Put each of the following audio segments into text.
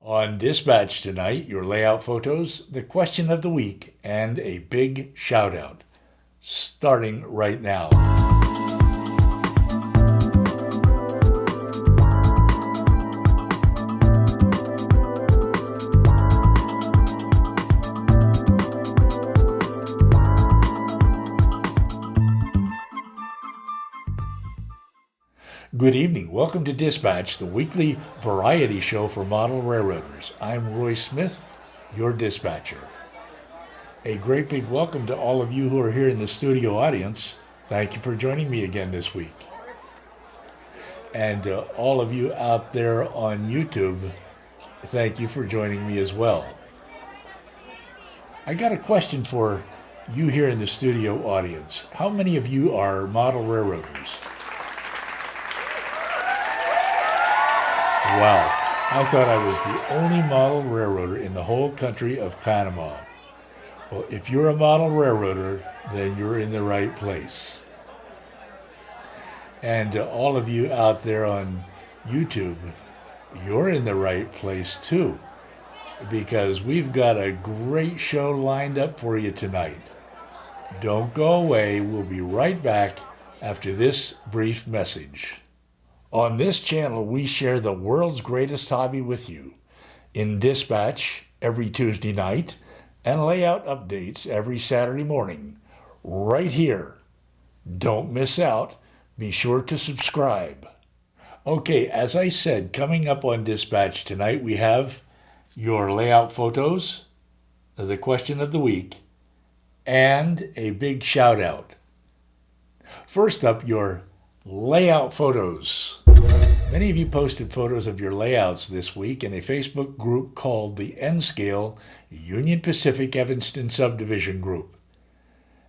On Dispatch tonight, your layout photos, the question of the week, and a big shout out. Starting right now. Good evening. Welcome to Dispatch, the weekly variety show for model railroaders. I'm Roy Smith, your dispatcher. A great big welcome to all of you who are here in the studio audience. Thank you for joining me again this week. And all of you out there on YouTube, thank you for joining me as well. I got a question for you here in the studio audience. How many of you are model railroaders? Wow, I thought I was the only model railroader in the whole country of Panama. Well, if you're a model railroader, then you're in the right place. And all of you out there on YouTube, you're in the right place too, because we've got a great show lined up for you tonight. Don't go away. We'll be right back after this brief message. On this channel, we share the world's greatest hobby with you in Dispatch every Tuesday night and layout updates every Saturday morning, right here. Don't miss out. Be sure to subscribe. Okay, as I said, coming up on Dispatch tonight, we have your layout photos, the question of the week, and a big shout out. First up, your layout photos. Many of you posted photos of your layouts this week in a Facebook group called the N-Scale Union Pacific Evanston Subdivision Group.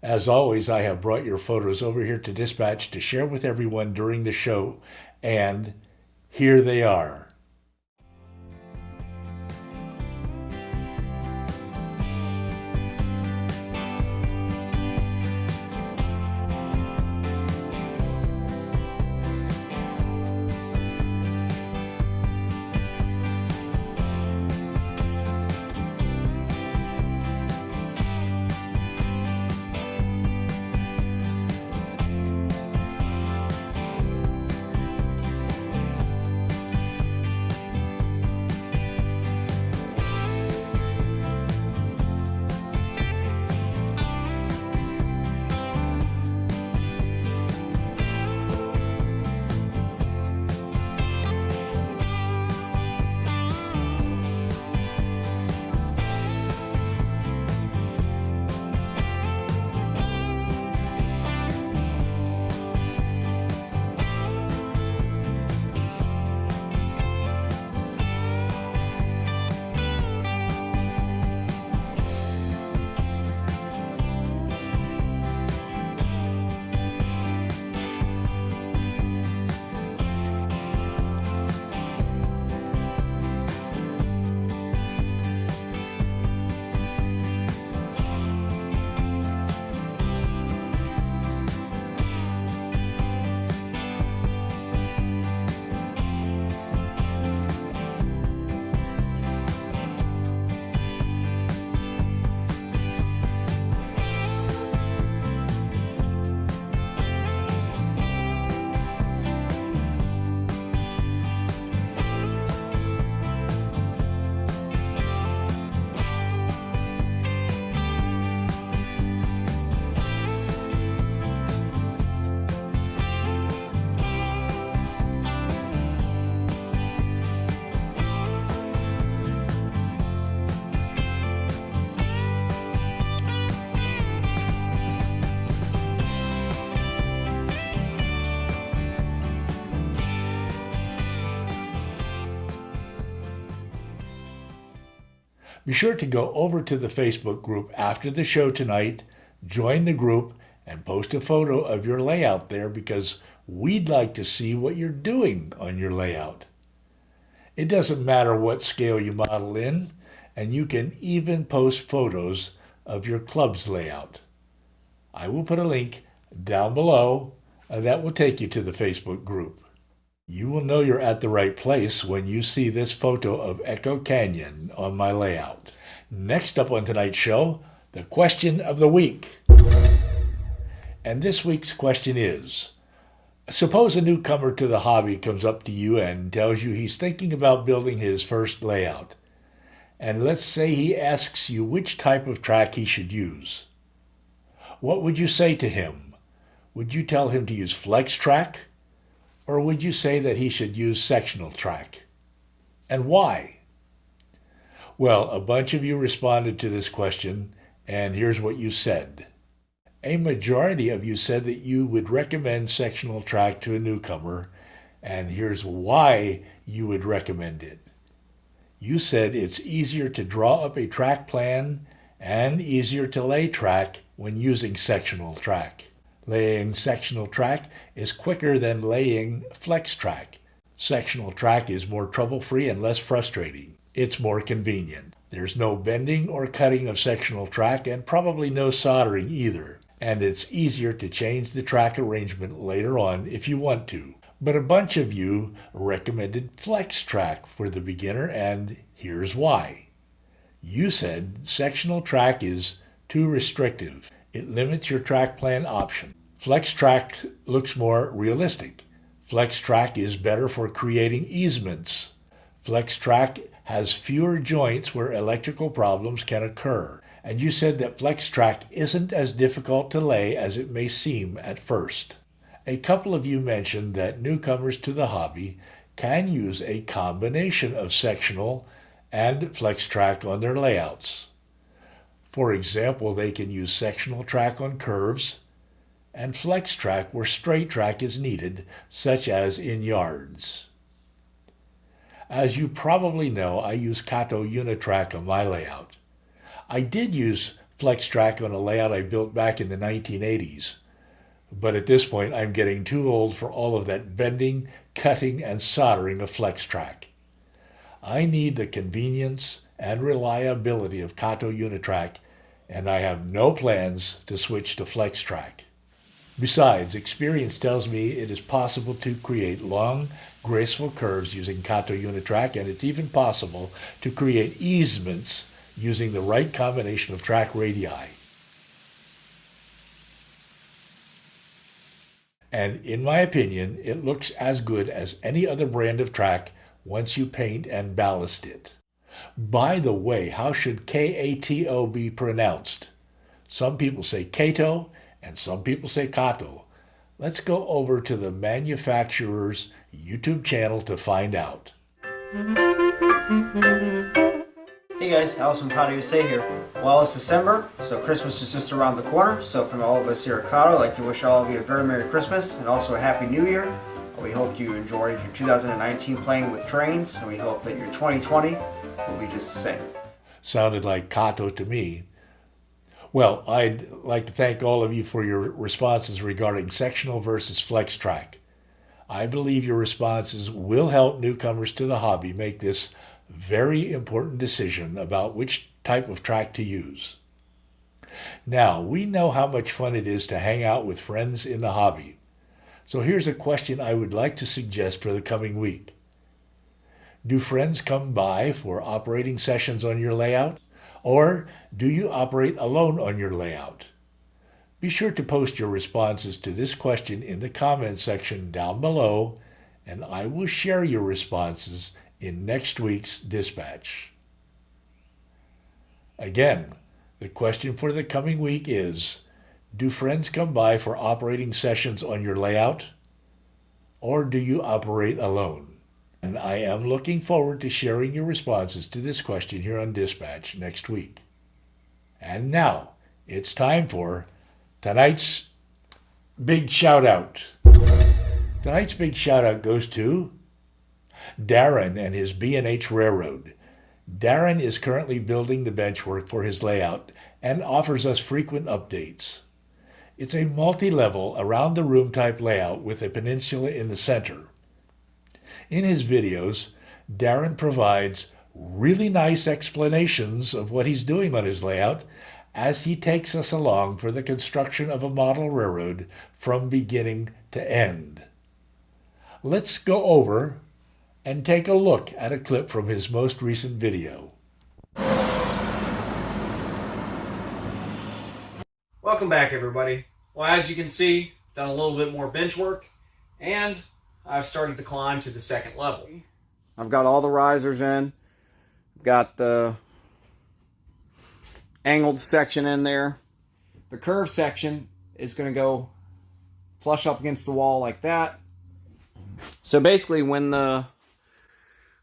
As always, I have brought your photos over here to Dispatch to share with everyone during the show, and here they are. Be sure to go over to the Facebook group after the show tonight, join the group, and post a photo of your layout there because we'd like to see what you're doing on your layout. It doesn't matter what scale you model in, and you can even post photos of your club's layout. I will put a link down below that will take you to the Facebook group. You will know you're at the right place when you see this photo of Echo Canyon on my layout. Next up on tonight's show, the question of the week. And this week's question is, suppose a newcomer to the hobby comes up to you and tells you he's thinking about building his first layout. And let's say he asks you which type of track he should use. What would you say to him? Would you tell him to use flex track? Or would you say that he should use sectional track? And why? Well, a bunch of you responded to this question, and here's what you said. A majority of you said that you would recommend sectional track to a newcomer, and here's why you would recommend it. You said it's easier to draw up a track plan and easier to lay track when using sectional track. Laying sectional track is quicker than laying flex track. Sectional track is more trouble-free and less frustrating. It's more convenient. There's no bending or cutting of sectional track and probably no soldering either. And it's easier to change the track arrangement later on if you want to. But a bunch of you recommended flex track for the beginner, and here's why. You said sectional track is too restrictive. It limits your track plan option. Flex track looks more realistic. Flex track is better for creating easements. Flex track has fewer joints where electrical problems can occur. And you said that flex track isn't as difficult to lay as it may seem at first. A couple of you mentioned that newcomers to the hobby can use a combination of sectional and flex track on their layouts. For example, they can use sectional track on curves and flex track where straight track is needed, such as in yards. As you probably know, I use Kato Unitrack on my layout. I did use flex track on a layout I built back in the 1980s, but at this point I'm getting too old for all of that bending, cutting, and soldering of flex track. I need the convenience and reliability of Kato Unitrack, and I have no plans to switch to flex track. Besides, experience tells me it is possible to create long, graceful curves using Kato Unitrack, and it's even possible to create easements using the right combination of track radii. And in my opinion, it looks as good as any other brand of track once you paint and ballast it. By the way, how should Kato be pronounced? Some people say Kato, and some people say Kato. Let's go over to the manufacturer's YouTube channel to find out. Hey guys, Alex from Kato USA here. Well, it's December, so Christmas is just around the corner. So from all of us here at Kato, I'd like to wish all of you a very Merry Christmas and also a Happy New Year. We hope you enjoyed your 2019 playing with trains, and we hope that your 2020 will be just the same. Sounded like Kato to me. Well, I'd like to thank all of you for your responses regarding sectional versus flex track. I believe your responses will help newcomers to the hobby make this very important decision about which type of track to use. Now, we know how much fun it is to hang out with friends in the hobby. So here's a question I would like to suggest for the coming week. Do friends come by for operating sessions on your layout? Or do you operate alone on your layout? Be sure to post your responses to this question in the comments section down below, and I will share your responses in next week's dispatch. Again, the question for the coming week is, do friends come by for operating sessions on your layout? Or do you operate alone? And I am looking forward to sharing your responses to this question here on Dispatch next week. And now, it's time for tonight's big shout out. Tonight's big shout out goes to Darren and his B&H Railroad. Darren is currently building the benchwork for his layout and offers us frequent updates. It's a multi-level, around-the-room type layout with a peninsula in the center. In his videos, Darren provides really nice explanations of what he's doing on his layout as he takes us along for the construction of a model railroad from beginning to end. let's go over and take a look at a clip from his most recent video. Welcome back, everybody. Well, as you can see, done a little bit more bench work, and I've started to climb to the second level. I've got all the risers in, got the angled section in there. The curved section is going to go flush up against the wall like that. So basically, when the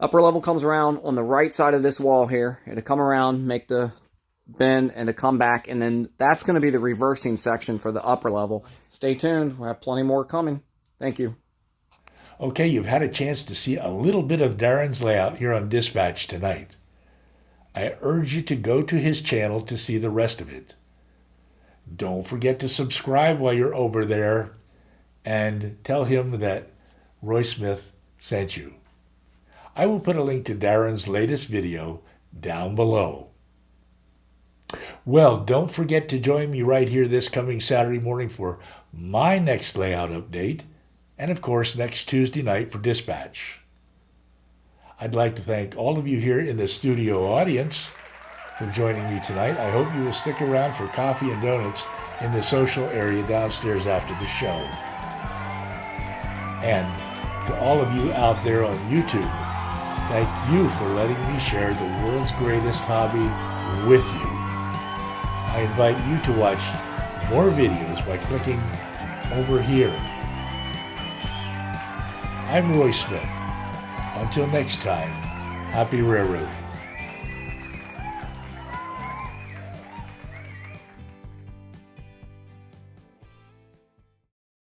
upper level comes around on the right side of this wall here, it'll come around, make the bend, and to come back, and then that's going to be the reversing section for the upper level. Stay tuned. We'll have plenty more coming. Thank you. Okay, you've had a chance to see a little bit of Darren's layout here on Dispatch tonight. I urge you to go to his channel to see the rest of it. Don't forget to subscribe while you're over there and tell him that Roy Smith sent you. I will put a link to Darren's latest video down below. Well, don't forget to join me right here this coming Saturday morning for my next layout update, and of course next Tuesday night for Dispatch. I'd like to thank all of you here in the studio audience for joining me tonight. I hope you will stick around for coffee and donuts in the social area downstairs after the show. And to all of you out there on YouTube, thank you for letting me share the world's greatest hobby with you. I invite you to watch more videos by clicking over here. I'm Roy Smith. Until next time, happy railroading.